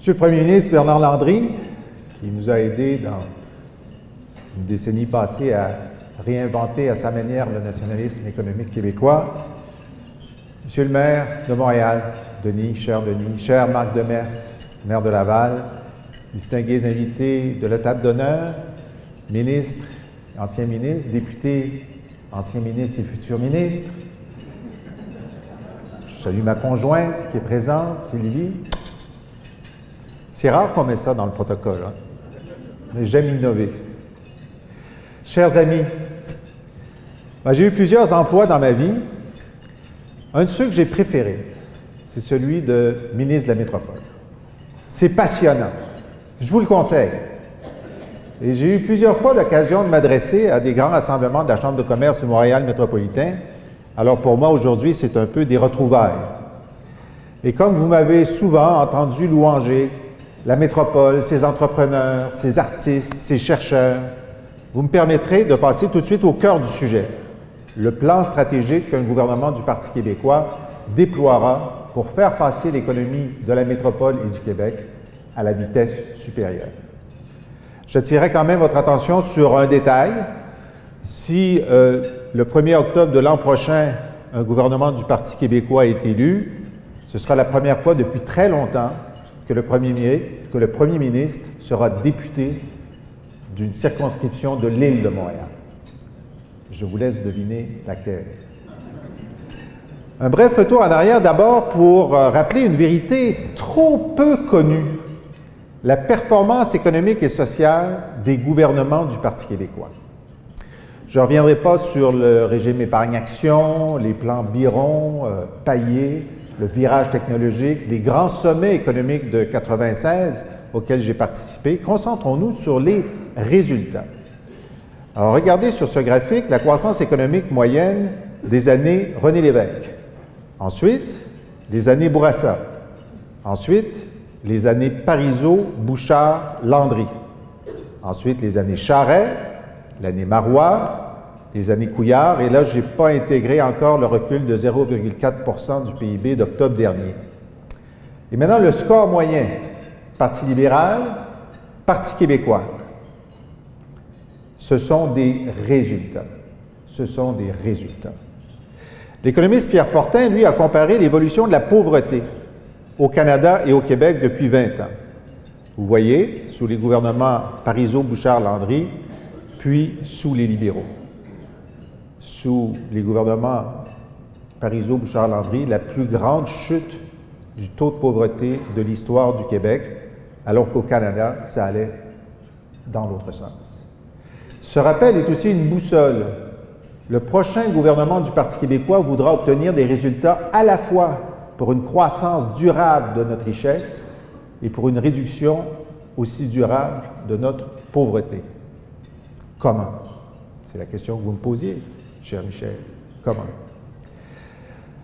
Monsieur le Premier ministre Bernard Landry, qui nous a aidés dans une décennie passée à réinventer à sa manière le nationalisme économique québécois. Monsieur le maire de Montréal, Denis, cher Marc Demers, maire de Laval, distingués invités de la table d'honneur, ministres, anciens ministres, députés, anciens ministres et futurs ministres. Je salue ma conjointe qui est présente, Sylvie. C'est rare qu'on met ça dans le protocole, hein? Mais j'aime innover. Chers amis, j'ai eu plusieurs emplois dans ma vie. Un de ceux que j'ai préférés, c'est celui de ministre de la Métropole. C'est passionnant. Je vous le conseille. Et j'ai eu plusieurs fois l'occasion de m'adresser à des grands rassemblements de la Chambre de commerce du Montréal métropolitain. Alors pour moi, aujourd'hui, c'est un peu des retrouvailles. Et comme vous m'avez souvent entendu louanger la métropole, ses entrepreneurs, ses artistes, ses chercheurs, vous me permettrez de passer tout de suite au cœur du sujet, le plan stratégique qu'un gouvernement du Parti québécois déploiera pour faire passer l'économie de la métropole et du Québec à la vitesse supérieure. J'attirerai quand même votre attention sur un détail. Si le 1er octobre de l'an prochain, un gouvernement du Parti québécois est élu, ce sera la première fois depuis très longtemps que le Premier ministre sera député d'une circonscription de l'île de Montréal. Je vous laisse deviner laquelle. Un bref retour en arrière d'abord pour rappeler une vérité trop peu connue. La performance économique et sociale des gouvernements du Parti québécois. Je ne reviendrai pas sur le régime épargne-action, les plans Biron, Payé, le virage technologique, les grands sommets économiques de 1996 auxquels j'ai participé. Concentrons-nous sur les résultats. Alors, regardez sur ce graphique la croissance économique moyenne des années René Lévesque. Ensuite, les années Bourassa. Ensuite, les années Parizeau, Bouchard, Landry. Ensuite, les années Charest, l'année Marois, les années Couillard, et là, je n'ai pas intégré encore le recul de 0,4 % du PIB d'octobre dernier. Et maintenant, le score moyen, Parti libéral, Parti québécois. Ce sont des résultats. Ce sont des résultats. L'économiste Pierre Fortin, lui, a comparé l'évolution de la pauvreté au Canada et au Québec depuis 20 ans. Vous voyez, sous les gouvernements Parizeau, Bouchard, Landry, puis sous les libéraux. Sous les gouvernements Parizeau, Bouchard, Landry, la plus grande chute du taux de pauvreté de l'histoire du Québec, alors qu'au Canada, ça allait dans l'autre sens. Ce rappel est aussi une boussole. Le prochain gouvernement du Parti québécois voudra obtenir des résultats à la fois pour une croissance durable de notre richesse et pour une réduction aussi durable de notre pauvreté. Comment? C'est la question que vous me posiez, cher Michel. Comment?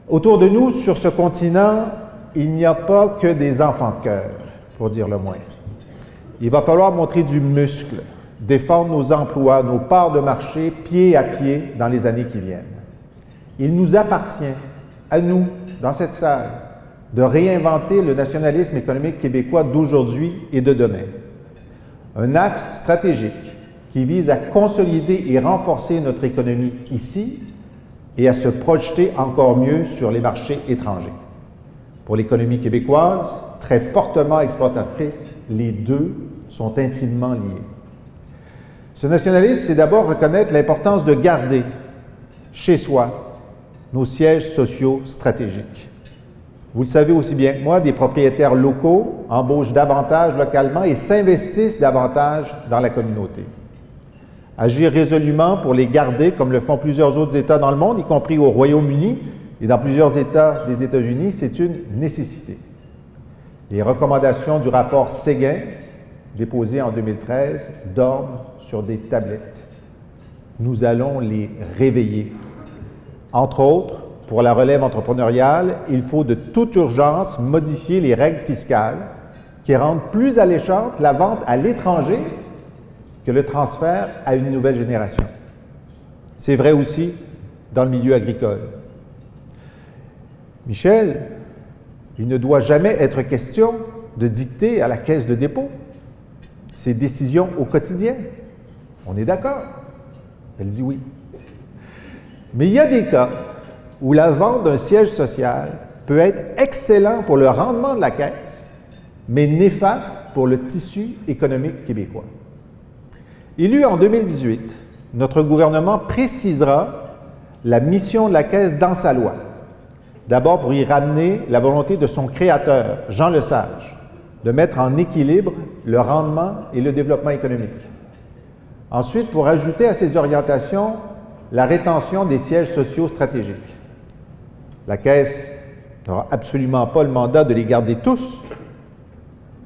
Autour de nous, sur ce continent, il n'y a pas que des enfants de cœur, pour dire le moins. Il va falloir montrer du muscle, défendre nos emplois, nos parts de marché, pied à pied, dans les années qui viennent. Il nous appartient, à nous, dans cette salle, de réinventer le nationalisme économique québécois d'aujourd'hui et de demain. Un axe stratégique qui vise à consolider et renforcer notre économie ici et à se projeter encore mieux sur les marchés étrangers. Pour l'économie québécoise, très fortement exportatrice, les deux sont intimement liés. Ce nationalisme, c'est d'abord reconnaître l'importance de garder chez soi nos sièges sociaux stratégiques. Vous le savez aussi bien que moi, des propriétaires locaux embauchent davantage localement et s'investissent davantage dans la communauté. Agir résolument pour les garder, comme le font plusieurs autres États dans le monde, y compris au Royaume-Uni et dans plusieurs États des États-Unis, c'est une nécessité. Les recommandations du rapport Séguin, déposé en 2013, dorment sur des tablettes. Nous allons les réveiller. Entre autres, pour la relève entrepreneuriale, il faut de toute urgence modifier les règles fiscales qui rendent plus alléchante la vente à l'étranger que le transfert à une nouvelle génération. C'est vrai aussi dans le milieu agricole. Michel, il ne doit jamais être question de dicter à la Caisse de dépôt ses décisions au quotidien. On est d'accord? Elle dit oui. Mais il y a des cas où la vente d'un siège social peut être excellent pour le rendement de la Caisse, mais néfaste pour le tissu économique québécois. Élu en 2018, notre gouvernement précisera la mission de la Caisse dans sa loi. D'abord pour y ramener la volonté de son créateur, Jean Lesage, de mettre en équilibre le rendement et le développement économique. Ensuite, pour ajouter à ces orientations la rétention des sièges sociaux stratégiques. La Caisse n'aura absolument pas le mandat de les garder tous,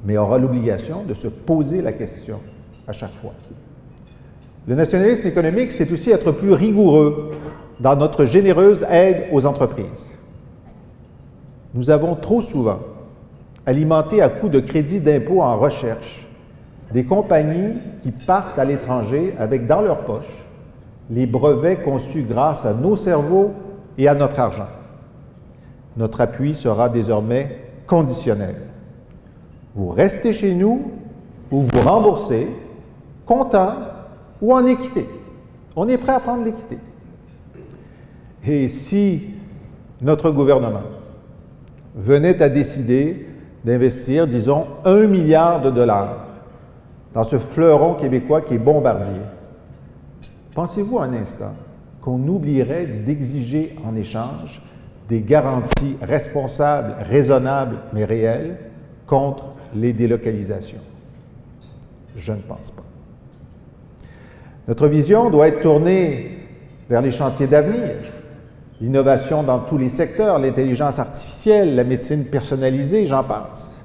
mais aura l'obligation de se poser la question à chaque fois. Le nationalisme économique, c'est aussi être plus rigoureux dans notre généreuse aide aux entreprises. Nous avons trop souvent alimenté à coups de crédits d'impôt en recherche des compagnies qui partent à l'étranger avec dans leur poche les brevets conçus grâce à nos cerveaux et à notre argent. Notre appui sera désormais conditionnel. Vous restez chez nous ou vous remboursez, comptant ou en équité. On est prêt à prendre l'équité. Et si notre gouvernement venait à décider d'investir, disons, 1 milliard de dollars dans ce fleuron québécois qui est Bombardier, pensez-vous un instant qu'on oublierait d'exiger en échange des garanties responsables, raisonnables, mais réelles contre les délocalisations? Je ne pense pas. Notre vision doit être tournée vers les chantiers d'avenir, l'innovation dans tous les secteurs, l'intelligence artificielle, la médecine personnalisée, j'en passe.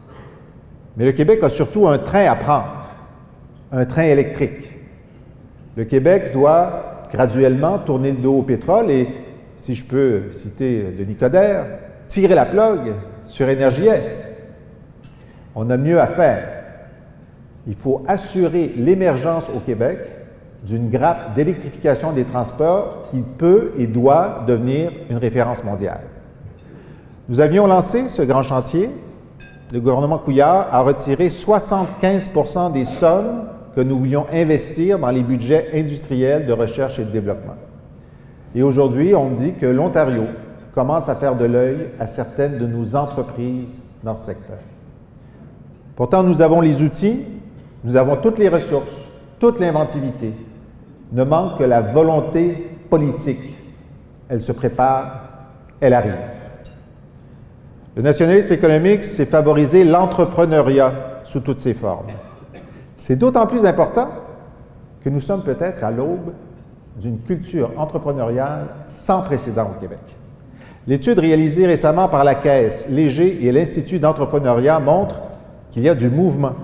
Mais le Québec a surtout un train à prendre, un train électrique. Le Québec doit graduellement tourner le dos au pétrole et, si je peux citer Denis Coderre, tirer la plug sur Énergie Est. On a mieux à faire. Il faut assurer l'émergence au Québec d'une grappe d'électrification des transports qui peut et doit devenir une référence mondiale. Nous avions lancé ce grand chantier. Le gouvernement Couillard a retiré 75% des sommes que nous voulions investir dans les budgets industriels de recherche et de développement. Et aujourd'hui, on me dit que l'Ontario commence à faire de l'œil à certaines de nos entreprises dans ce secteur. Pourtant, nous avons les outils, nous avons toutes les ressources, toute l'inventivité. Ne manque que la volonté politique. Elle se prépare, elle arrive. Le nationalisme économique, c'est favoriser l'entrepreneuriat sous toutes ses formes. C'est d'autant plus important que nous sommes peut-être à l'aube d'une culture entrepreneuriale sans précédent au Québec. L'étude réalisée récemment par la Caisse, Léger et l'Institut d'entrepreneuriat montre qu'il y a du mouvement.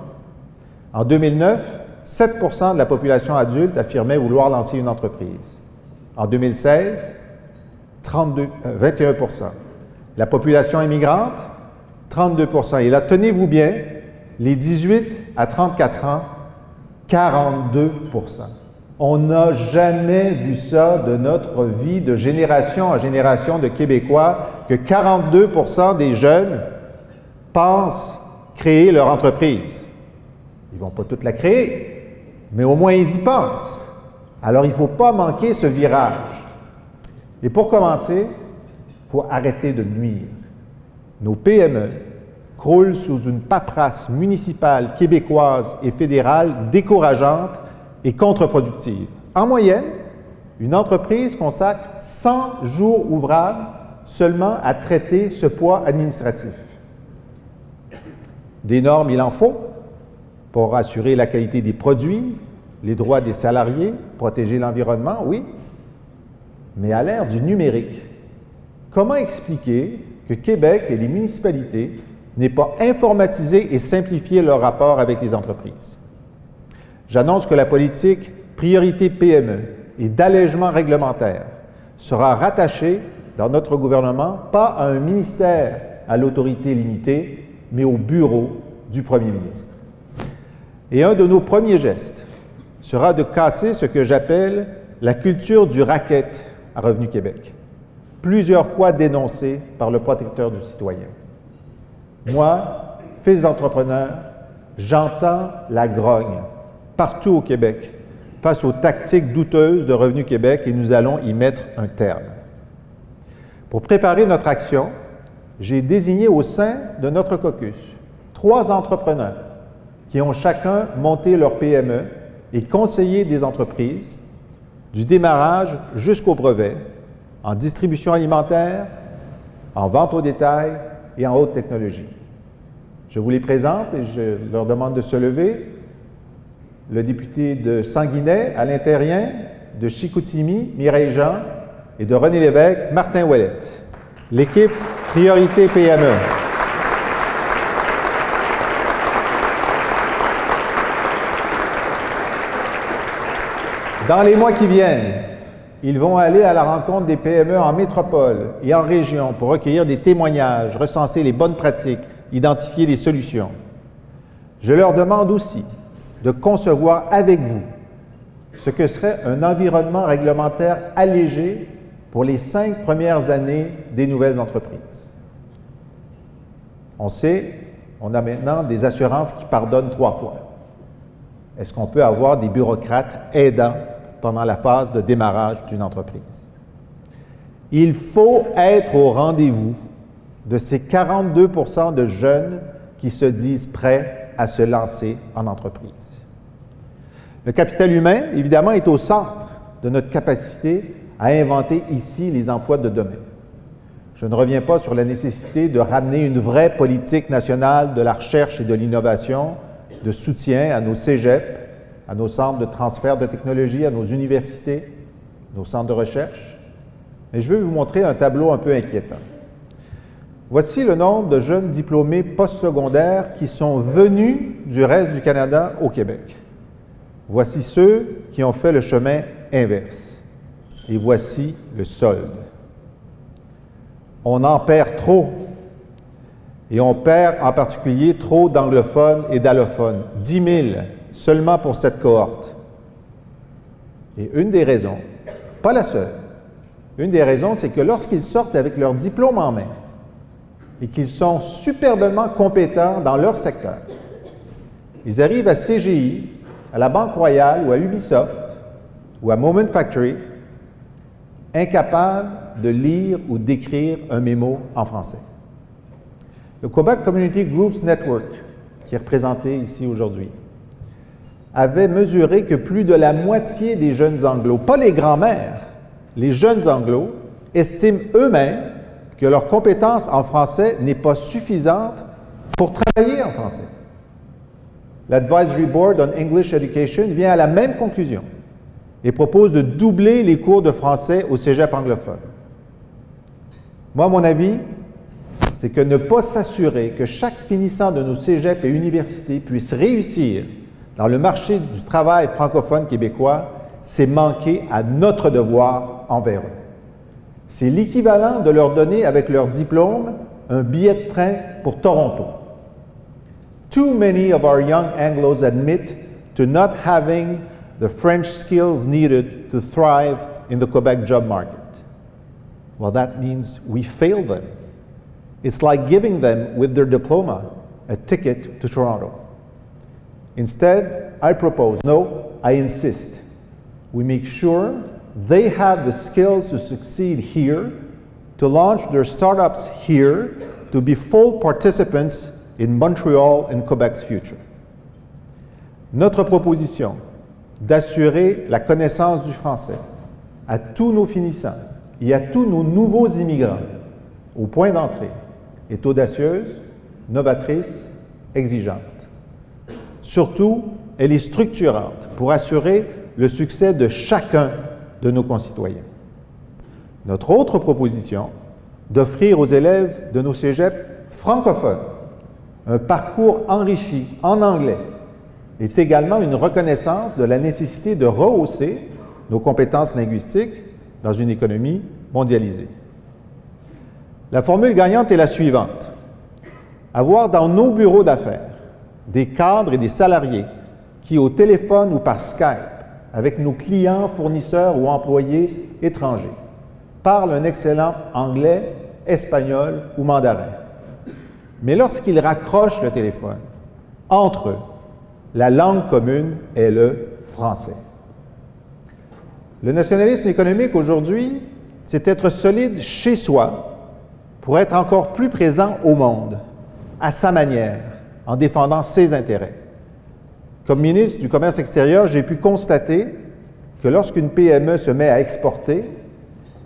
En 2009, 7% de la population adulte affirmait vouloir lancer une entreprise. En 2016, 21%. La population immigrante, 32%. Et là, tenez-vous bien, les 18 à 34 ans, 42%. On n'a jamais vu ça de notre vie de génération en génération de Québécois, que 42% des jeunes pensent créer leur entreprise. Ils ne vont pas toute la créer, mais au moins ils y pensent. Alors il ne faut pas manquer ce virage. Et pour commencer, il faut arrêter de nuire. Nos PME croulent sous une paperasse municipale, québécoise et fédérale décourageante et contre-productive. En moyenne, une entreprise consacre 100 jours ouvrables seulement à traiter ce poids administratif. Des normes, il en faut pour assurer la qualité des produits, les droits des salariés, protéger l'environnement, oui. Mais à l'ère du numérique, comment expliquer que Québec et les municipalités n'aient pas informatisé et simplifié leur rapport avec les entreprises? J'annonce que la politique priorité PME et d'allègement réglementaire sera rattachée dans notre gouvernement, pas à un ministère à l'autorité limitée, mais au bureau du premier ministre. Et un de nos premiers gestes sera de casser ce que j'appelle la culture du racket à Revenu Québec, plusieurs fois dénoncée par le protecteur du citoyen. Moi, fils d'entrepreneur, j'entends la grogne partout au Québec face aux tactiques douteuses de Revenu Québec et nous allons y mettre un terme. Pour préparer notre action, j'ai désigné au sein de notre caucus 3 entrepreneurs qui ont chacun monté leur PME et conseillé des entreprises du démarrage jusqu'au brevet, en distribution alimentaire, en vente au détail et en haute technologie. Je vous les présente et je leur demande de se lever. Le député de Sanguinet, Alain Terrien, de Chicoutimi, Mireille Jean, et de René Lévesque, Martin Ouellette. L'équipe Priorité PME. Dans les mois qui viennent, ils vont aller à la rencontre des PME en métropole et en région pour recueillir des témoignages, recenser les bonnes pratiques, identifier les solutions. Je leur demande aussi de concevoir avec vous ce que serait un environnement réglementaire allégé pour les 5 premières années des nouvelles entreprises. On sait, on a maintenant des assurances qui pardonnent 3 fois. Est-ce qu'on peut avoir des bureaucrates aidants pendant la phase de démarrage d'une entreprise? Il faut être au rendez-vous de ces 42 % de jeunes qui se disent prêts à se lancer en entreprise. Le capital humain, évidemment, est au centre de notre capacité à inventer ici les emplois de demain. Je ne reviens pas sur la nécessité de ramener une vraie politique nationale de la recherche et de l'innovation, de soutien à nos cégeps, à nos centres de transfert de technologie, à nos universités, nos centres de recherche. Mais je veux vous montrer un tableau un peu inquiétant. Voici le nombre de jeunes diplômés postsecondaires qui sont venus du reste du Canada au Québec. Voici ceux qui ont fait le chemin inverse. Et voici le solde. On en perd trop. Et on perd en particulier trop d'anglophones et d'allophones. 10 000 seulement pour cette cohorte. Et une des raisons, pas la seule, une des raisons, c'est que lorsqu'ils sortent avec leur diplôme en main et qu'ils sont superbement compétents dans leur secteur, ils arrivent à CGI, à la Banque Royale ou à Ubisoft ou à Moment Factory, incapables de lire ou d'écrire un mémo en français. Le Quebec Community Groups Network, qui est représenté ici aujourd'hui, avait mesuré que plus de la moitié des jeunes Anglos, pas les grands-mères, les jeunes Anglos, estiment eux-mêmes que leur compétence en français n'est pas suffisante pour travailler en français. L'Advisory Board on English Education vient à la même conclusion et propose de doubler les cours de français au cégep anglophone. Moi, mon avis, c'est que ne pas s'assurer que chaque finissant de nos cégeps et universités puisse réussir dans le marché du travail francophone québécois, c'est manquer à notre devoir envers eux. C'est l'équivalent de leur donner avec leur diplôme un billet de train pour Toronto. Too many of our young Anglos admit to not having the French skills needed to thrive in the Quebec job market. Well, that means we fail them. It's like giving them, with their diploma, a ticket to Toronto. Instead, I propose, no, I insist, we make sure they have the skills to succeed here, to launch their startups here, to be full participants in Montreal and Quebec's future. Notre proposition d'assurer la connaissance du français à tous nos finissants et à tous nos nouveaux immigrants au point d'entrée est audacieuse, novatrice, exigeante. Surtout, elle est structurante pour assurer le succès de chacun de nos concitoyens. Notre autre proposition, d'offrir aux élèves de nos cégeps francophones un parcours enrichi en anglais, est également une reconnaissance de la nécessité de rehausser nos compétences linguistiques dans une économie mondialisée. La formule gagnante est la suivante. Avoir dans nos bureaux d'affaires des cadres et des salariés qui, au téléphone ou par Skype, avec nos clients, fournisseurs ou employés étrangers, parlent un excellent anglais, espagnol ou mandarin. Mais lorsqu'ils raccrochent le téléphone, entre eux, la langue commune est le français. Le nationalisme économique aujourd'hui, c'est être solide chez soi pour être encore plus présent au monde, à sa manière, en défendant ses intérêts. Comme ministre du Commerce extérieur, j'ai pu constater que lorsqu'une PME se met à exporter,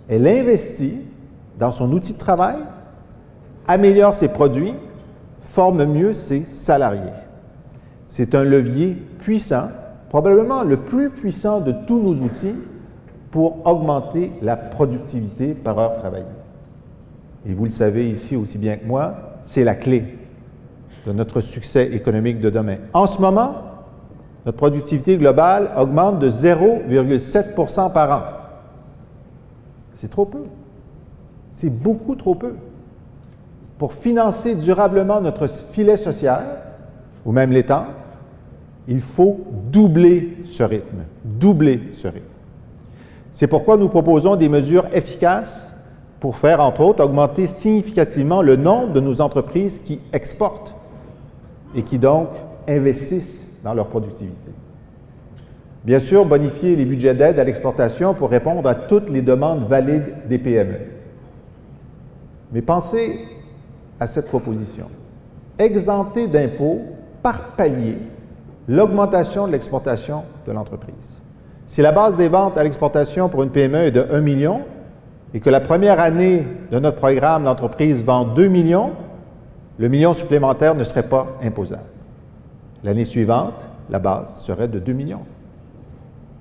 elle investit dans son outil de travail, améliore ses produits, forme mieux ses salariés. C'est un levier puissant, probablement le plus puissant de tous nos outils pour augmenter la productivité par heure travaillée. Et vous le savez ici aussi bien que moi, c'est la clé de notre succès économique de demain. En ce moment, notre productivité globale augmente de 0,7 % par an. C'est trop peu. C'est beaucoup trop peu. Pour financer durablement notre filet social, ou même l'État, il faut doubler ce rythme. Doubler ce rythme. C'est pourquoi nous proposons des mesures efficaces pour faire, entre autres, augmenter significativement le nombre de nos entreprises qui exportent et qui donc investissent dans leur productivité. Bien sûr, bonifier les budgets d'aide à l'exportation pour répondre à toutes les demandes valides des PME. Mais pensez à cette proposition. Exempter d'impôts par palier l'augmentation de l'exportation de l'entreprise. Si la base des ventes à l'exportation pour une PME est de 1 million et que la première année de notre programme, l'entreprise vend 2 millions, le million supplémentaire ne serait pas imposable. L'année suivante, la base serait de 2 millions.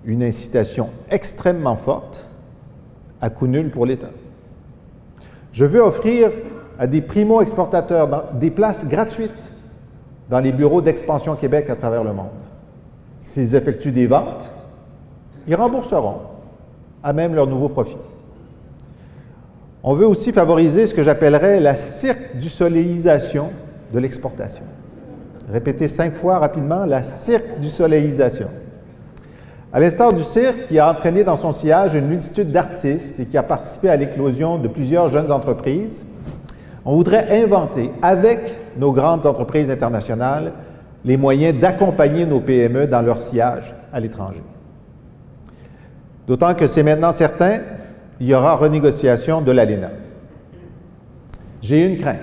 Une incitation extrêmement forte, à coût nul pour l'État. Je veux offrir à des primo-exportateurs des places gratuites dans les bureaux d'Expansion Québec à travers le monde. S'ils effectuent des ventes, ils rembourseront à même leur nouveau profit. On veut aussi favoriser ce que j'appellerais la cirque-du-soleillisation de l'exportation. Répétez 5 fois rapidement, la cirque-du-soleillisation. À l'instar du cirque qui a entraîné dans son sillage une multitude d'artistes et qui a participé à l'éclosion de plusieurs jeunes entreprises, on voudrait inventer, avec nos grandes entreprises internationales, les moyens d'accompagner nos PME dans leur sillage à l'étranger. D'autant que c'est maintenant certain, il y aura renégociation de l'ALENA. J'ai une crainte,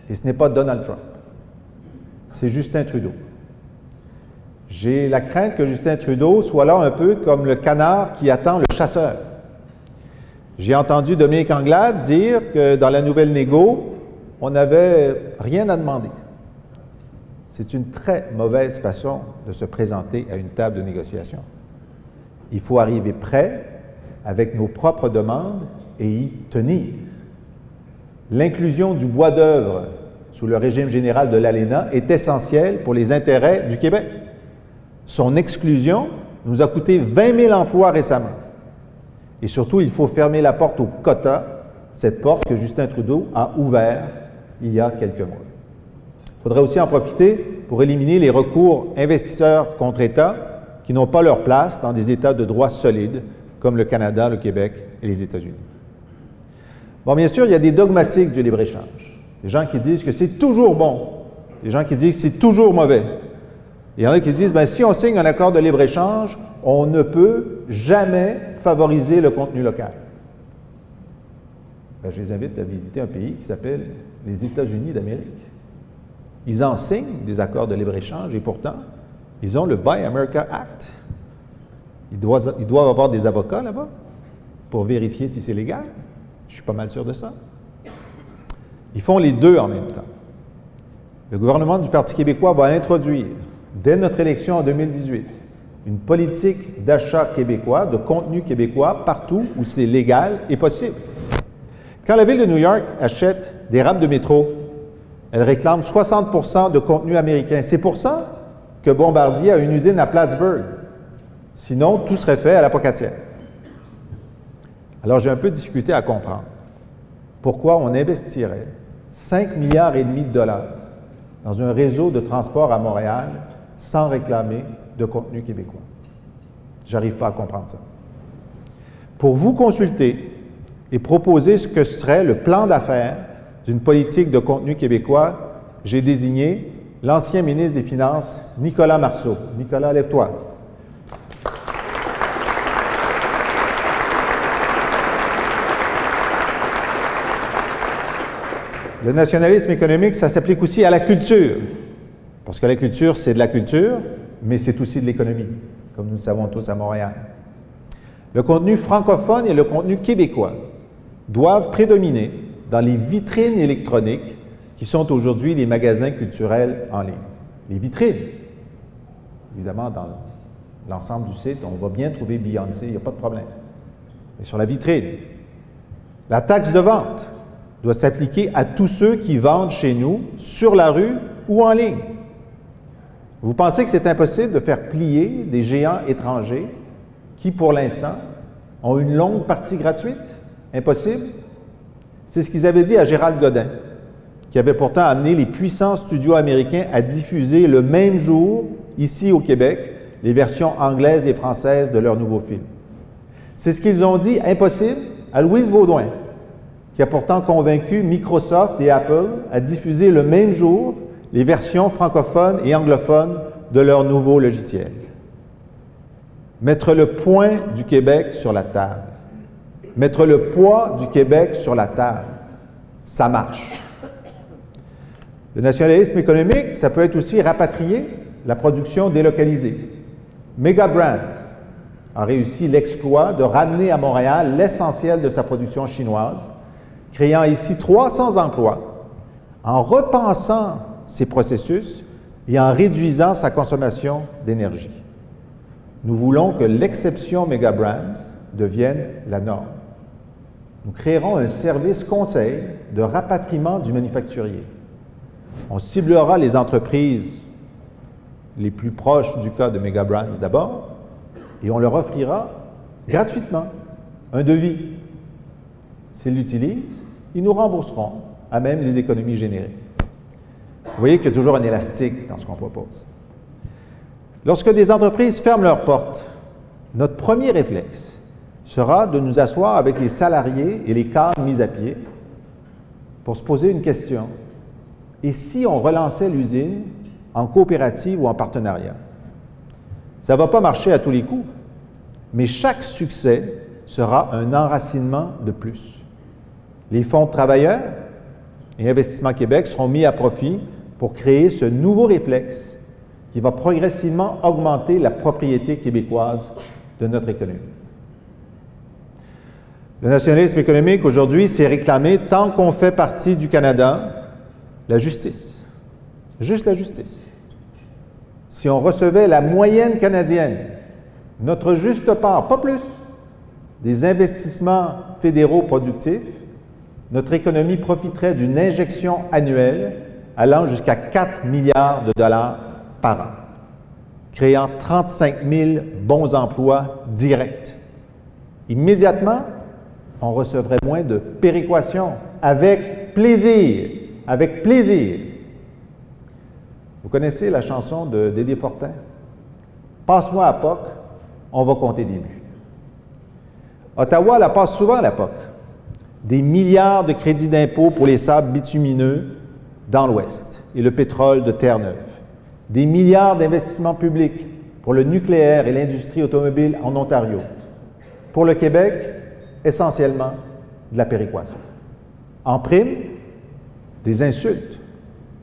et ce n'est pas Donald Trump, c'est Justin Trudeau. J'ai la crainte que Justin Trudeau soit là un peu comme le canard qui attend le chasseur. J'ai entendu Dominique Anglade dire que dans la nouvelle négo, on n'avait rien à demander. C'est une très mauvaise façon de se présenter à une table de négociation. Il faut arriver prêt avec nos propres demandes et y tenir. L'inclusion du bois d'œuvre sous le régime général de l'ALENA est essentielle pour les intérêts du Québec. Son exclusion nous a coûté 20 000 emplois récemment. Et surtout, il faut fermer la porte aux quotas, cette porte que Justin Trudeau a ouverte il y a quelques mois. Il faudrait aussi en profiter pour éliminer les recours investisseurs contre États qui n'ont pas leur place dans des États de droit solides comme le Canada, le Québec et les États-Unis. Bon, bien sûr, il y a des dogmatiques du libre-échange. Des gens qui disent que c'est toujours bon. Des gens qui disent que c'est toujours mauvais. Il y en a qui disent, bien, si on signe un accord de libre-échange, on ne peut jamais favoriser le contenu local. Ben, je les invite à visiter un pays qui s'appelle les États-Unis d'Amérique. Ils en signent des accords de libre-échange et pourtant, ils ont le Buy America Act. Ils doivent avoir des avocats là-bas pour vérifier si c'est légal. Je suis pas mal sûr de ça. Ils font les deux en même temps. Le gouvernement du Parti québécois va introduire, dès notre élection en 2018, une politique d'achat québécois, de contenu québécois, partout où c'est légal et possible. Quand la ville de New York achète des rames de métro, elle réclame 60 % de contenu américain. C'est pour ça que Bombardier a une usine à Plattsburgh. Sinon, tout serait fait à la pocatière. Alors, j'ai un peu de difficulté à comprendre pourquoi on investirait 5,5 milliards de dollars dans un réseau de transport à Montréal sans réclamer de contenu québécois. Je n'arrive pas à comprendre ça. Pour vous consulter et proposer ce que serait le plan d'affaires d'une politique de contenu québécois, j'ai désigné l'ancien ministre des Finances, Nicolas Marceau. Nicolas, lève-toi. Le nationalisme économique, ça s'applique aussi à la culture. Parce que la culture, c'est de la culture, mais c'est aussi de l'économie, comme nous le savons tous à Montréal. Le contenu francophone et le contenu québécois doivent prédominer dans les vitrines électroniques qui sont aujourd'hui les magasins culturels en ligne. Les vitrines, évidemment, dans l'ensemble du site, on va bien trouver Beyoncé, il n'y a pas de problème. Mais sur la vitrine, la taxe de vente doit s'appliquer à tous ceux qui vendent chez nous, sur la rue ou en ligne. Vous pensez que c'est impossible de faire plier des géants étrangers qui, pour l'instant, ont une longue partie gratuite? Impossible? C'est ce qu'ils avaient dit à Gérald Godin, qui avait pourtant amené les puissants studios américains à diffuser le même jour, ici au Québec, les versions anglaises et françaises de leurs nouveaux films. C'est ce qu'ils ont dit impossible à Louise Baudouin, qui a pourtant convaincu Microsoft et Apple à diffuser le même jour les versions francophones et anglophones de leurs nouveaux logiciels. Mettre le point du Québec sur la table. Mettre le poids du Québec sur la table. Ça marche. Le nationalisme économique, ça peut être aussi rapatrier la production délocalisée. Mega Brands a réussi l'exploit de ramener à Montréal l'essentiel de sa production chinoise, créant ici 300 emplois, en repensant ses processus et en réduisant sa consommation d'énergie. Nous voulons que l'exception Mega Brands devienne la norme. Nous créerons un service conseil de rapatriement du manufacturier. On ciblera les entreprises les plus proches du cas de Mega Brands d'abord, et on leur offrira gratuitement un devis. S'ils l'utilisent, ils nous rembourseront à même les économies générées. Vous voyez qu'il y a toujours un élastique dans ce qu'on propose. Lorsque des entreprises ferment leurs portes, notre premier réflexe sera de nous asseoir avec les salariés et les cadres mis à pied pour se poser une question. Et si on relançait l'usine en coopérative ou en partenariat? Ça ne va pas marcher à tous les coups, mais chaque succès sera un enracinement de plus. Les fonds de travailleurs et Investissement Québec seront mis à profit pour créer ce nouveau réflexe qui va progressivement augmenter la propriété québécoise de notre économie. Le nationalisme économique, aujourd'hui, s'est réclamé, tant qu'on fait partie du Canada, la justice. Juste la justice. Si on recevait la moyenne canadienne, notre juste part, pas plus, des investissements fédéraux productifs, notre économie profiterait d'une injection annuelle allant jusqu'à 4 milliards de dollars par an, créant 35 000 bons emplois directs. Immédiatement, on recevrait moins de péréquation, avec plaisir, avec plaisir. Vous connaissez la chanson de Dédé Fortin? Passe-moi à POC, on va compter des buts. Ottawa la passe souvent à la POC. Des milliards de crédits d'impôt pour les sables bitumineux dans l'Ouest et le pétrole de Terre-Neuve. Des milliards d'investissements publics pour le nucléaire et l'industrie automobile en Ontario. Pour le Québec, essentiellement de la péréquation. En prime, des insultes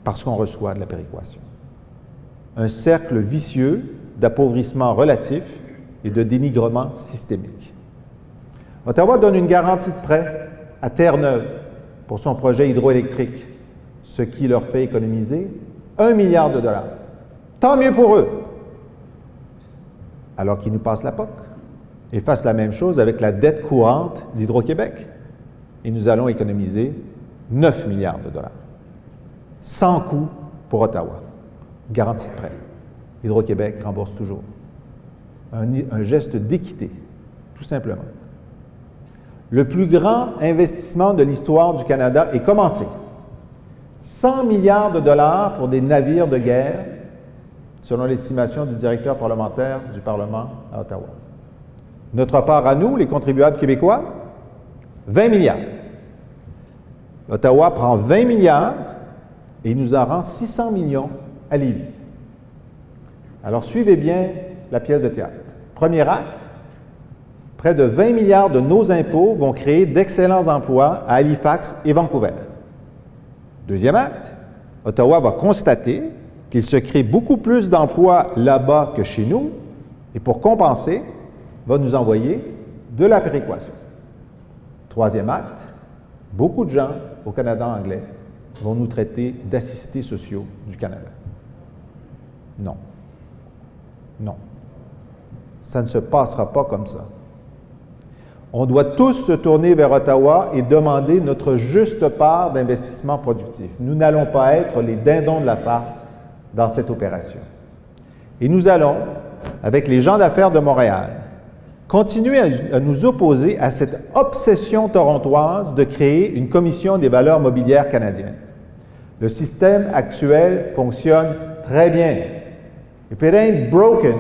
parce qu'on reçoit de la péréquation. Un cercle vicieux d'appauvrissement relatif et de dénigrement systémique. Ottawa donne une garantie de prêt à Terre-Neuve pour son projet hydroélectrique, ce qui leur fait économiser 1 milliard de dollars. Tant mieux pour eux, alors qu'ils nous passent la POC et fassent la même chose avec la dette courante d'Hydro-Québec. Et nous allons économiser 9 milliards de dollars. Sans coût pour Ottawa. Garantie de prêt. Hydro-Québec rembourse toujours. Un geste d'équité, tout simplement. Le plus grand investissement de l'histoire du Canada est commencé. 100 milliards de dollars pour des navires de guerre, selon l'estimation du directeur parlementaire du Parlement à Ottawa. Notre part à nous, les contribuables québécois, 20 milliards. Ottawa prend 20 milliards et il nous en rend 600 millions à Lévis. Alors, suivez bien la pièce de théâtre. Premier acte, près de 20 milliards de nos impôts vont créer d'excellents emplois à Halifax et Vancouver. Deuxième acte, Ottawa va constater qu'il se crée beaucoup plus d'emplois là-bas que chez nous et pour compenser, va nous envoyer de la péréquation. Troisième acte, beaucoup de gens au Canada anglais vont nous traiter d'assistés sociaux du Canada. Non. Non. Ça ne se passera pas comme ça. On doit tous se tourner vers Ottawa et demander notre juste part d'investissement productif. Nous n'allons pas être les dindons de la farce dans cette opération. Et nous allons, avec les gens d'affaires de Montréal, continuer à nous opposer à cette obsession torontoise de créer une commission des valeurs mobilières canadiennes. Le système actuel fonctionne très bien. If it ain't broken,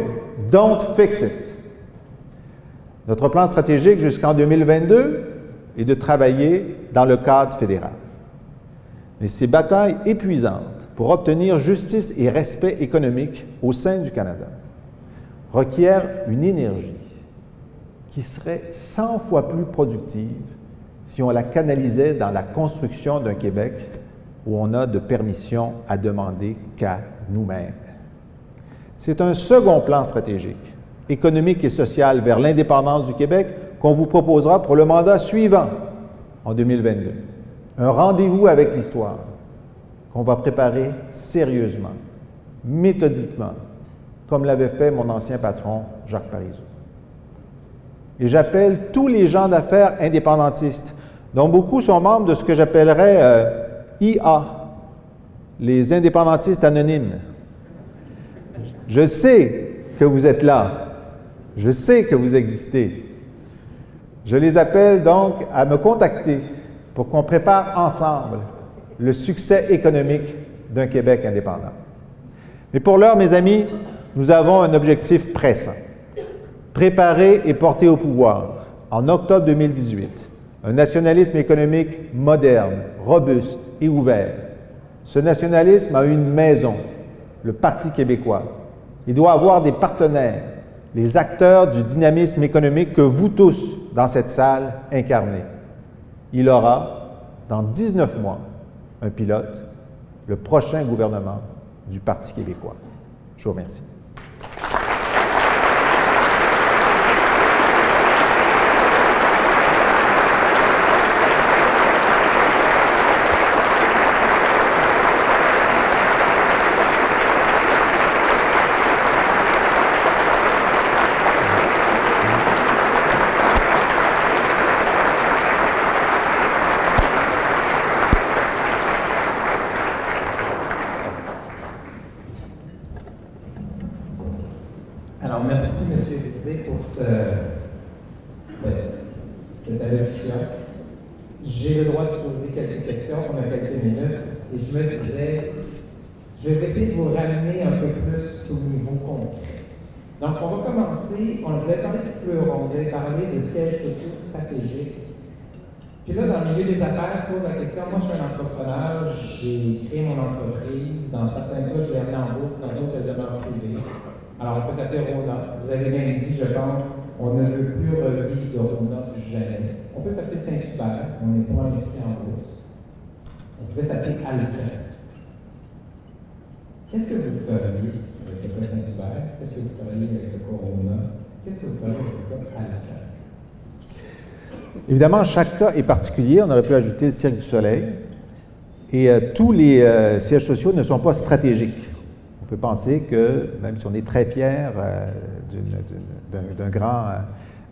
don't fix it. Notre plan stratégique jusqu'en 2022 est de travailler dans le cadre fédéral. Mais ces batailles épuisantes pour obtenir justice et respect économique au sein du Canada requièrent une énergie qui serait 100 fois plus productive si on la canalisait dans la construction d'un Québec où on a de permission à demander qu'à nous-mêmes. C'est un second plan stratégique, économique et social vers l'indépendance du Québec qu'on vous proposera pour le mandat suivant, en 2022. Un rendez-vous avec l'histoire qu'on va préparer sérieusement, méthodiquement, comme l'avait fait mon ancien patron, Jacques Parizeau. Et j'appelle tous les gens d'affaires indépendantistes, dont beaucoup sont membres de ce que j'appellerais IA, les indépendantistes anonymes. Je sais que vous êtes là. Je sais que vous existez. Je les appelle donc à me contacter pour qu'on prépare ensemble le succès économique d'un Québec indépendant. Mais pour l'heure, mes amis, nous avons un objectif pressant. Préparer et porter au pouvoir, en octobre 2018, un nationalisme économique moderne, robuste et ouvert. Ce nationalisme a une maison, le Parti québécois. Il doit avoir des partenaires, les acteurs du dynamisme économique que vous tous, dans cette salle, incarnez. Il aura, dans 19 mois, un pilote, le prochain gouvernement du Parti québécois. Je vous remercie. Cette allocution. J'ai le droit de poser quelques questions, on a quelques minutes, et je me disais, je vais essayer de vous ramener un peu plus au niveau concret. Donc, on va commencer, on vous a parlé de fleurons, on vous a parlé de sièges sociaux stratégiques. Puis là, dans le milieu des affaires, je pose la question, moi je suis un entrepreneur, j'ai créé mon entreprise, dans certains cas, je l'ai amené en bourse, dans d'autres, elle demeure privée. Alors, on peut s'appeler Rona. Vous avez bien dit, je pense, on ne veut plus revivre de Rona jamais. On peut s'appeler Saint-Hubert, on n'est pas inscrit en bourse. On pouvait s'appeler Alcan. Qu'est-ce que vous feriez avec le cas Saint-Hubert? Qu'est-ce que vous feriez avec le cas Rona? Qu'est-ce que vous feriez avec le cas Alcan? Évidemment, chaque cas est particulier. On aurait pu ajouter le Cirque du Soleil. Et tous les sièges sociaux ne sont pas stratégiques. On peut penser que, même si on est très fier d'un grand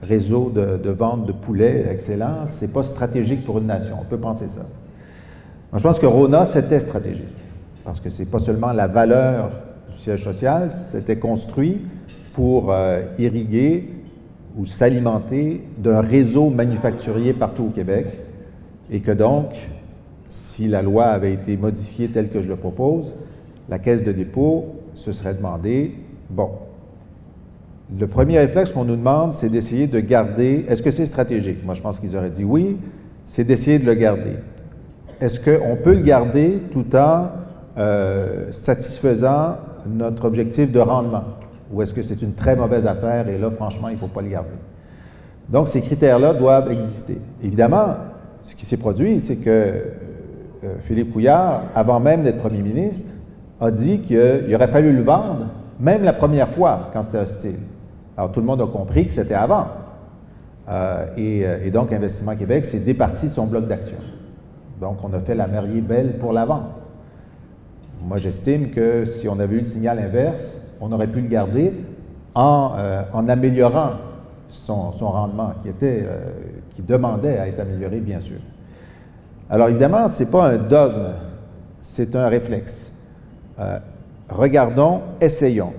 réseau de vente de poulets excellent, ce n'est pas stratégique pour une nation. On peut penser ça. Moi, je pense que Rona, c'était stratégique, parce que ce n'est pas seulement la valeur du siège social, c'était construit pour irriguer ou s'alimenter d'un réseau manufacturier partout au Québec, et que donc, si la loi avait été modifiée telle que je le propose, la Caisse de dépôt se serait demandé, bon, le premier réflexe qu'on nous demande, c'est d'essayer de garder, est-ce que c'est stratégique? Moi, je pense qu'ils auraient dit oui, c'est d'essayer de le garder. est-ce qu'on peut le garder tout en satisfaisant notre objectif de rendement? Ou est-ce que c'est une très mauvaise affaire et là, franchement, il ne faut pas le garder? Donc, ces critères-là doivent exister. Évidemment, ce qui s'est produit, c'est que Philippe Couillard, avant même d'être premier ministre, a dit qu'il aurait fallu le vendre, même la première fois, quand c'était hostile. Alors, tout le monde a compris que c'était avant. Et donc, Investissement Québec s'est départi de son bloc d'action. Donc, on a fait la mariée belle pour la vente. Moi, j'estime que si on avait eu le signal inverse, on aurait pu le garder en améliorant son rendement, qui demandait à être amélioré, bien sûr. Alors, évidemment, ce n'est pas un dogme, c'est un réflexe. Regardons, essayons.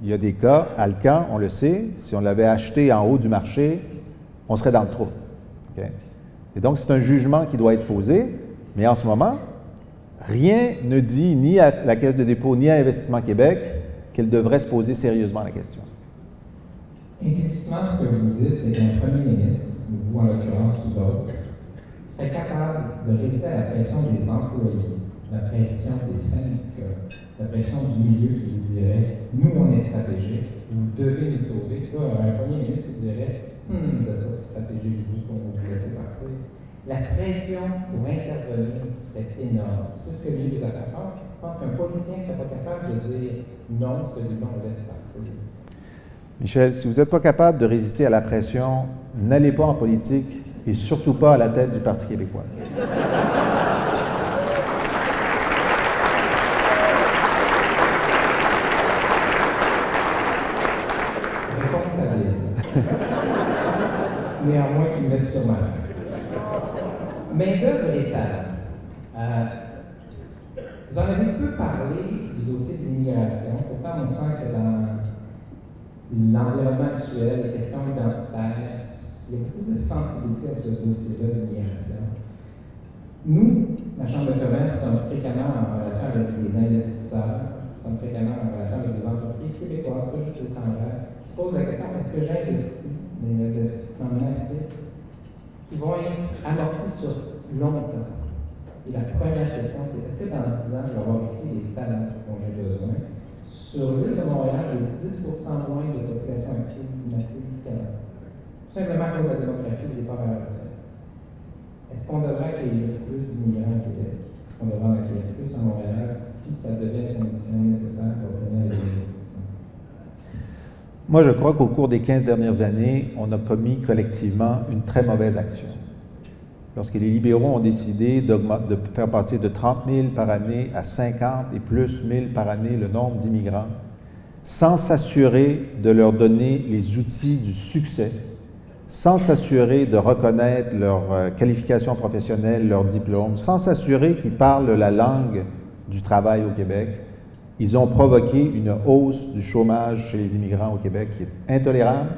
Il y a des cas, Alcan, on le sait, si on l'avait acheté en haut du marché, on serait dans le trou. Okay? Et donc, c'est un jugement qui doit être posé, mais en ce moment, rien ne dit ni à la Caisse de dépôt ni à Investissement Québec qu'elle devrait se poser sérieusement la question. Implicitement, ce que vous dites, c'est qu'un premier ministre, vous en l'occurrence ou d'autres, serait capable de résister à la pression des employés, la pression des syndicats, la pression du milieu qui vous dirait « nous, on est stratégique, vous devez nous sauver ». Là, un premier ministre qui dirait « vous n'êtes pas si stratégique, vous laissez partir ». La pression pour intervenir serait énorme. C'est ce que les affaires pensent. Je pense qu'un politicien ne serait pas capable de dire « non, celui-là, on laisse partir ». Michel, si vous n'êtes pas capable de résister à la pression, n'allez pas en politique et surtout pas à la tête du Parti québécois. Réponse à dire. Néanmoins, qu'il me mette sur ma main. Main-d'œuvre étale. Vous en avez peu parlé du dossier de l'immigration. Pourtant, on sent que dans l'environnement actuel, les questions identitaires, il y a beaucoup de sensibilité à ce dossier-là de l'immigration. Nous, la Chambre de commerce, sommes fréquemment en relation avec des investisseurs, sommes fréquemment en relation avec des entreprises québécoises, pas juste étrangères, qui se posent la question est-ce que j'investis dans des investissements massifs qui vont être amortis sur longtemps? Et la première question, c'est est-ce que dans 10 ans, je vais avoir ici les talents dont j'ai besoin? Sur l'île de Montréal, il y a 10% moins de population active native qu'avant. Tout simplement à cause de la démographie des départs à la retraite. Est-ce qu'on devrait accueillir plus d'immigrants au Québec? Est-ce qu'on devrait en accueillir plus à Montréal si ça devient une condition nécessaire pour obtenir les investissements? Moi, je crois qu'au cours des 15 dernières années, on a commis collectivement une très mauvaise action. Lorsque les libéraux ont décidé de faire passer de 30 000 par année à 50 et plus 1000 par année le nombre d'immigrants, sans s'assurer de leur donner les outils du succès, sans s'assurer de reconnaître leurs qualifications professionnelles, leurs diplômes, sans s'assurer qu'ils parlent la langue du travail au Québec, ils ont provoqué une hausse du chômage chez les immigrants au Québec qui est intolérable.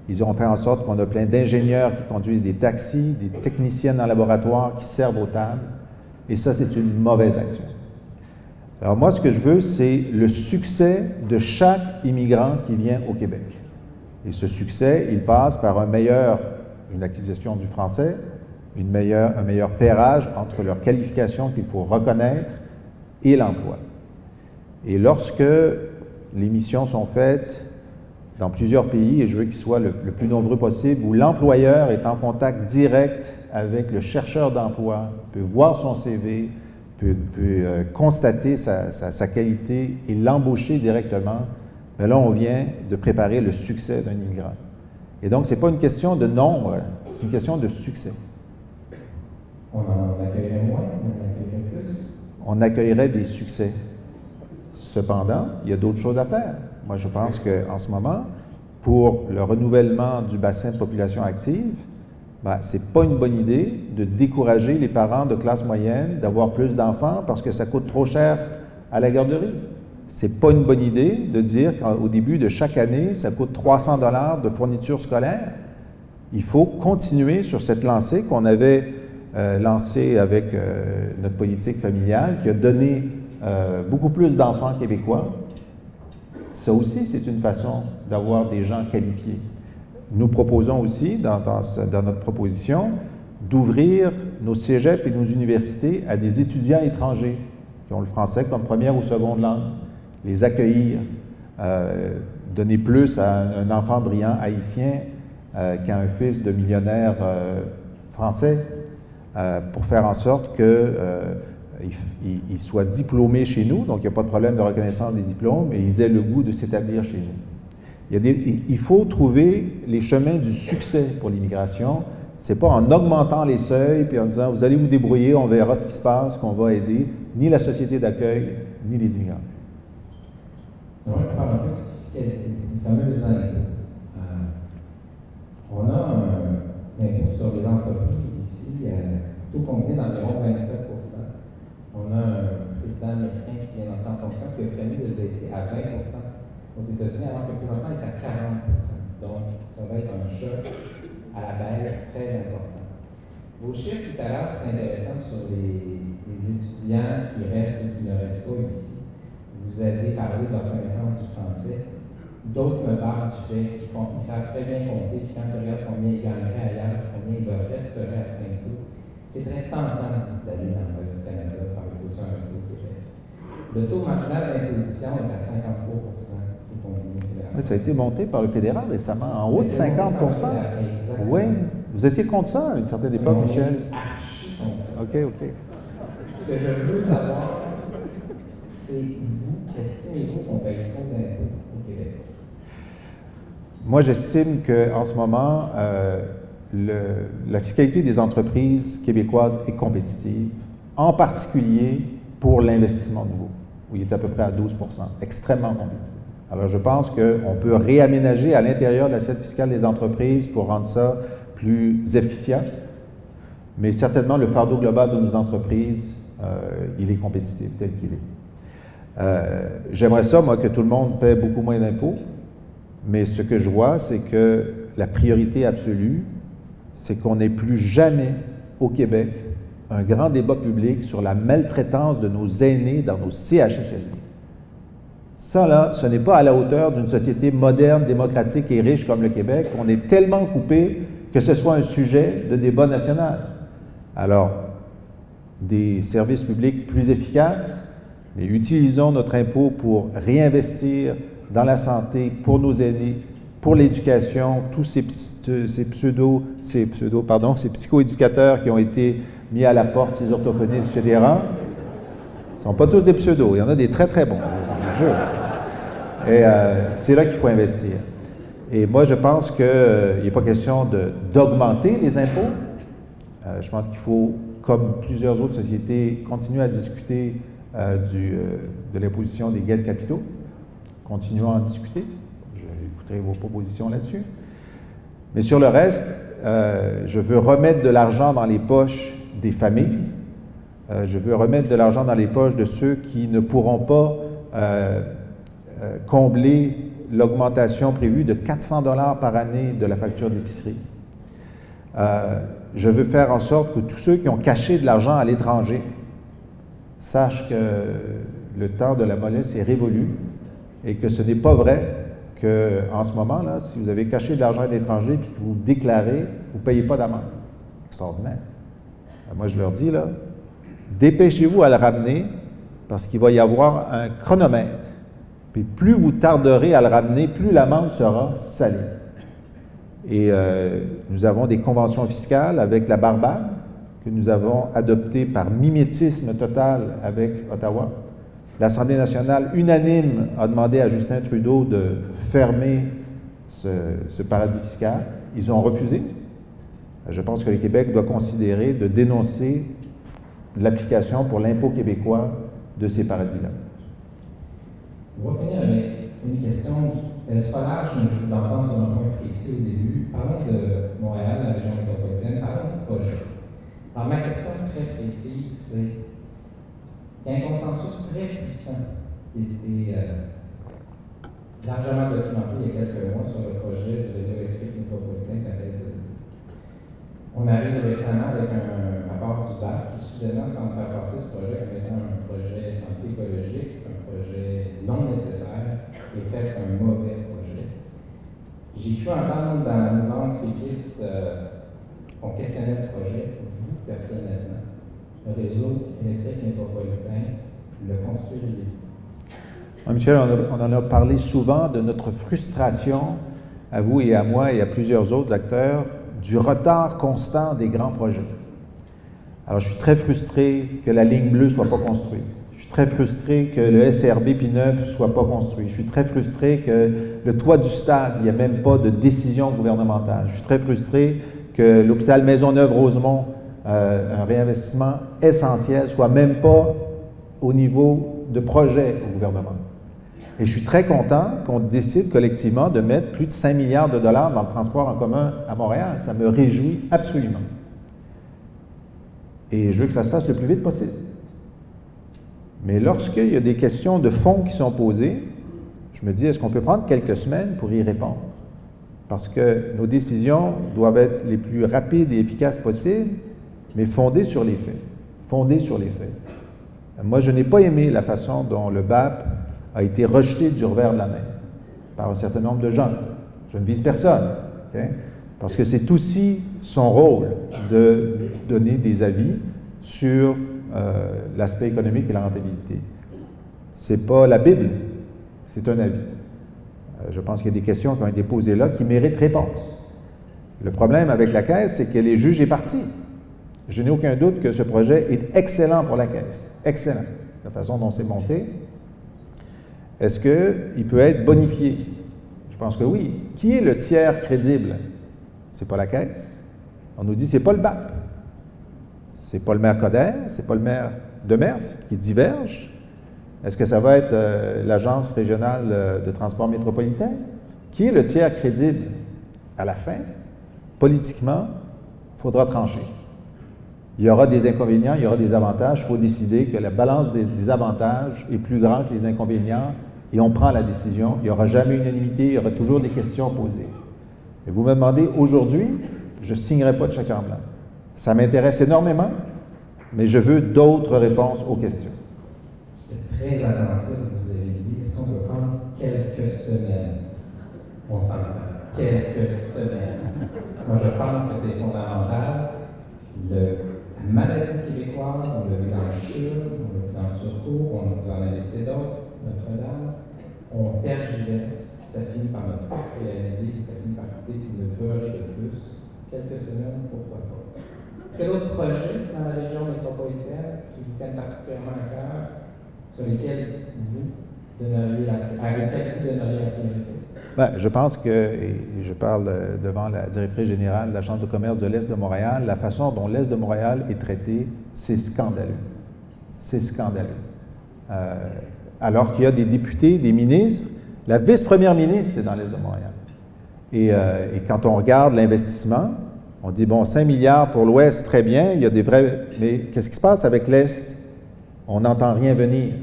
Ils ont fait en sorte qu'on a plein d'ingénieurs qui conduisent des taxis, des techniciennes en laboratoire qui servent aux tables. Et ça, c'est une mauvaise action. Alors moi, ce que je veux, c'est le succès de chaque immigrant qui vient au Québec. Et ce succès, il passe par une acquisition du français, un meilleur pairage entre leurs qualifications qu'il faut reconnaître et l'emploi. Et lorsque les missions sont faites dans plusieurs pays, et je veux qu'ils soient le plus nombreux possible, où l'employeur est en contact direct avec le chercheur d'emploi, peut voir son CV, peut constater sa qualité et l'embaucher directement, mais là, on vient de préparer le succès d'un immigrant. Et donc, ce n'est pas une question de nombre, c'est une question de succès. On en accueillerait moins, on en accueillerait plus? On accueillerait des succès. Cependant, il y a d'autres choses à faire. Moi, je pense qu'en ce moment, pour le renouvellement du bassin de population active, ce n'est pas une bonne idée de décourager les parents de classe moyenne d'avoir plus d'enfants parce que ça coûte trop cher à la garderie. Ce n'est pas une bonne idée de dire qu'au début de chaque année, ça coûte 300 $ de fourniture scolaire. Il faut continuer sur cette lancée qu'on avait lancée avec notre politique familiale qui a donné beaucoup plus d'enfants québécois. Ça aussi, c'est une façon d'avoir des gens qualifiés. Nous proposons aussi, dans notre proposition, d'ouvrir nos cégeps et nos universités à des étudiants étrangers qui ont le français comme première ou seconde langue, les accueillir, donner plus à un enfant brillant haïtien qu'à un fils de millionnaire français, pour faire en sorte qu'ils soient diplômés chez nous, donc il n'y a pas de problème de reconnaissance des diplômes, et ils aient le goût de s'établir chez nous. Il faut trouver les chemins du succès pour l'immigration. Ce n'est pas en augmentant les seuils puis en disant « vous allez vous débrouiller, on verra ce qui se passe, qu'on va aider ni la société d'accueil, ni les immigrants. » On va parler un peu de fiscalité, une fameuse impôt. On a un impôt sur les entreprises ici, tout combiné d'environ 27 %. On a un président américain qui vient d'entrer en fonction, qui a prévu de le baisser à 20 % aux États-Unis, alors que le présentement est à 40 %. Donc, ça va être un choc à la baisse très important. Vos chiffres tout à l'heure, c'est intéressant sur les étudiants qui restent ou qui ne restent pas ici. Vous avez parlé de la reconnaissance du français. D'autres me parlent du fait qu'ils savent très bien compter, puis quand ils regardent combien ils gagneraient ailleurs, combien ils resteraient à plein coup, c'est très tentant d'aller dans le reste du Canada par l'opposition à rester au Québec. Le taux marginal d'imposition est à 53 %. Oui, ça a été monté par le fédéral récemment, en haut de 50 %. Oui. Vous étiez contre ça à une certaine époque, Michel? Archi contre ça. OK. Ce que je veux savoir, c'est vous, estimez-vous qu'on paye trop d'impôts au Québec? Moi, j'estime qu'en ce moment, la fiscalité des entreprises québécoises est compétitive, en particulier pour l'investissement nouveau, où il est à peu près à 12 %, extrêmement compétitif. Alors, je pense qu'on peut réaménager à l'intérieur de l'assiette fiscale des entreprises pour rendre ça plus efficient, mais certainement, le fardeau global de nos entreprises, il est compétitif tel qu'il est. J'aimerais ça, moi, que tout le monde paie beaucoup moins d'impôts, mais ce que je vois, c'est que la priorité absolue, c'est qu'on n'ait plus jamais au Québec un grand débat public sur la maltraitance de nos aînés dans nos CHSLD. Ça, là, ce n'est pas à la hauteur d'une société moderne, démocratique et riche comme le Québec. On est tellement coupé que ce soit un sujet de débat national. Alors, des services publics plus efficaces, mais utilisons notre impôt pour réinvestir dans la santé, pour nos aînés, pour l'éducation, tous ces psychoéducateurs qui ont été mis à la porte, ces orthophonistes, etc. Ce ne sont pas tous des pseudos, il y en a des très très bons, je vous jure. Et c'est là qu'il faut investir. Et moi, je pense qu'il n'est pas question d'augmenter les impôts. Je pense qu'il faut, comme plusieurs autres sociétés, continuer à discuter de l'imposition des gains de capitaux. Continuons à en discuter. J'écouterai vos propositions là-dessus. Mais sur le reste, je veux remettre de l'argent dans les poches des familles. Je veux remettre de l'argent dans les poches de ceux qui ne pourront pas combler l'augmentation prévue de 400 $ par année de la facture d'épicerie. Je veux faire en sorte que tous ceux qui ont caché de l'argent à l'étranger sachent que le temps de la mollesse est révolu et que ce n'est pas vrai qu'en ce moment, là, si vous avez caché de l'argent à l'étranger et que vous déclarez, vous ne payez pas d'amende. Extraordinaire. Moi, je leur dis, là, dépêchez-vous à le ramener parce qu'il va y avoir un chronomètre. Puis plus vous tarderez à le ramener, plus l'amende sera salée. Et nous avons des conventions fiscales avec la Barbade que nous avons adoptées par mimétisme total avec Ottawa. L'Assemblée nationale, unanime, a demandé à Justin Trudeau de fermer ce paradis fiscal. Ils ont refusé. Je pense que le Québec doit considérer de dénoncer l'application pour l'impôt québécois de ces paradis-là. On va finir avec une question. C'est pas large, mais je vous entends sur un point précis au début. Parlons de Montréal, la région métropolitaine, parlons de projet. Alors, ma question très précise, c'est qu'il y a un consensus très puissant qui était largement documenté il y a quelques mois sur le projet du réseau électrique métropolitain de la baisse. On arrive récemment avec un rapport du BAC qui soudainement semble faire passer ce projet comme étant un projet anti-écologique, un projet non nécessaire et presque un mauvais projet. J'ai cru entendre dans la mouvance péquiste on questionnait le projet, vous, personnellement, le réseau électrique métropolitain, le construiriez-vous? Michel, on en a parlé souvent de notre frustration, à vous et à moi et à plusieurs autres acteurs, du retard constant des grands projets. Alors, je suis très frustré que la ligne bleue ne soit pas construite. Je suis très frustré que le SRB P9 ne soit pas construit. Je suis très frustré que le toit du stade, il n'y a même pas de décision gouvernementale. Je suis très frustré que l'hôpital Maisonneuve-Rosemont, un réinvestissement essentiel, soit même pas au niveau de projet au gouvernement. Et je suis très content qu'on décide collectivement de mettre plus de 5 milliards de dollars dans le transport en commun à Montréal. Ça me réjouit absolument. Et je veux que ça se fasse le plus vite possible. Mais lorsqu'il y a des questions de fond qui sont posées, je me dis, est-ce qu'on peut prendre quelques semaines pour y répondre? Parce que nos décisions doivent être les plus rapides et efficaces possibles, mais fondées sur les faits. Fondées sur les faits. Moi, je n'ai pas aimé la façon dont le BAP a été rejeté du revers de la main par un certain nombre de gens. Je ne vise personne, okay? Parce que c'est aussi son rôle de donner des avis sur l'aspect économique et la rentabilité. Ce n'est pas la Bible, c'est un avis. Je pense qu'il y a des questions qui ont été posées là qui méritent réponse. Le problème avec la Caisse, c'est qu'elle est juge et partie. Je n'ai aucun doute que ce projet est excellent pour la Caisse. Excellent. La façon dont c'est monté. Est-ce qu'il peut être bonifié? Je pense que oui. Qui est le tiers crédible? C'est pas la Caisse. On nous dit que ce n'est pas le BAP. C'est pas le maire Coder, c'est pas le maire Demers qui diverge. Est-ce que ça va être l'Agence régionale de transport métropolitain? Qui est le tiers crédible? À la fin, politiquement, il faudra trancher. Il y aura des inconvénients, il y aura des avantages. Il faut décider que la balance des avantages est plus grande que les inconvénients et on prend la décision. Il n'y aura jamais unanimité, il y aura toujours des questions posées. Et vous me demandez aujourd'hui, je ne signerai pas de chèque en blanc. Ça m'intéresse énormément, mais je veux d'autres réponses aux questions. Très attentif, vous avez dit, est-ce qu'on peut prendre quelques semaines? On s'entend. Quelques semaines. Moi, je pense que c'est fondamental. La maladie québécoise, on l'a vu dans le CHUR, on l'a vu dans le Turcot, on en a laissé d'autres, Notre-Dame, on tergiverse, ça finit par ne pas se réaliser, ça finit par coûter une beurre de plus. Quelques semaines, pourquoi pas? Est-ce qu'il y a d'autres projets dans la région métropolitaine qui vous tiennent particulièrement à cœur, sur lesquels vous donneriez la priorité? Bien, je pense que, et je parle devant la directrice générale de la Chambre de commerce de l'Est de Montréal, la façon dont l'Est de Montréal est traité, c'est scandaleux. C'est scandaleux. Alors qu'il y a des députés, des ministres, la vice-première ministre est dans l'Est de Montréal. Et quand on regarde l'investissement, on dit, bon, 5 milliards pour l'Ouest, très bien, il y a des vrais... Mais qu'est-ce qui se passe avec l'Est? On n'entend rien venir.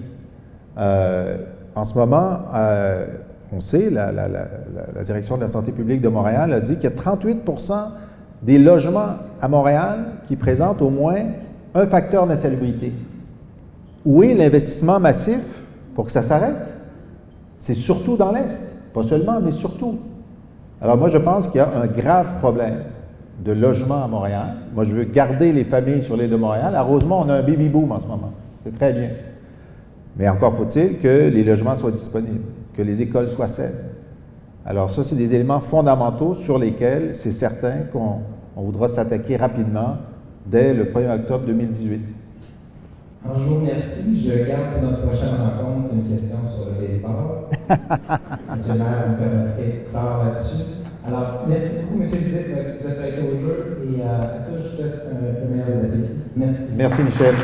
En ce moment, on sait, la Direction de la santé publique de Montréal a dit qu'il y a 38 % des logements à Montréal qui présentent au moins un facteur d'insalubrité. Où est l'investissement massif pour que ça s'arrête? C'est surtout dans l'Est. Pas seulement, mais surtout. Alors moi, je pense qu'il y a un grave problème de logement à Montréal. Moi, je veux garder les familles sur l'île de Montréal. À Rosemont, on a un baby-boom en ce moment. C'est très bien. Mais encore faut-il que les logements soient disponibles, que les écoles soient saines. Alors ça, c'est des éléments fondamentaux sur lesquels c'est certain qu'on voudra s'attaquer rapidement dès le 1er octobre 2018. Alors, je vous remercie. Je garde pour notre prochaine rencontre une question sur le baseball. Monsieur le maire, vous me permettrez de clore là-dessus. Alors, merci beaucoup, M. Lisette, de vous être prêté au jeu et à tous, je vous souhaite le meilleur des appétits. Merci. Merci, Michel.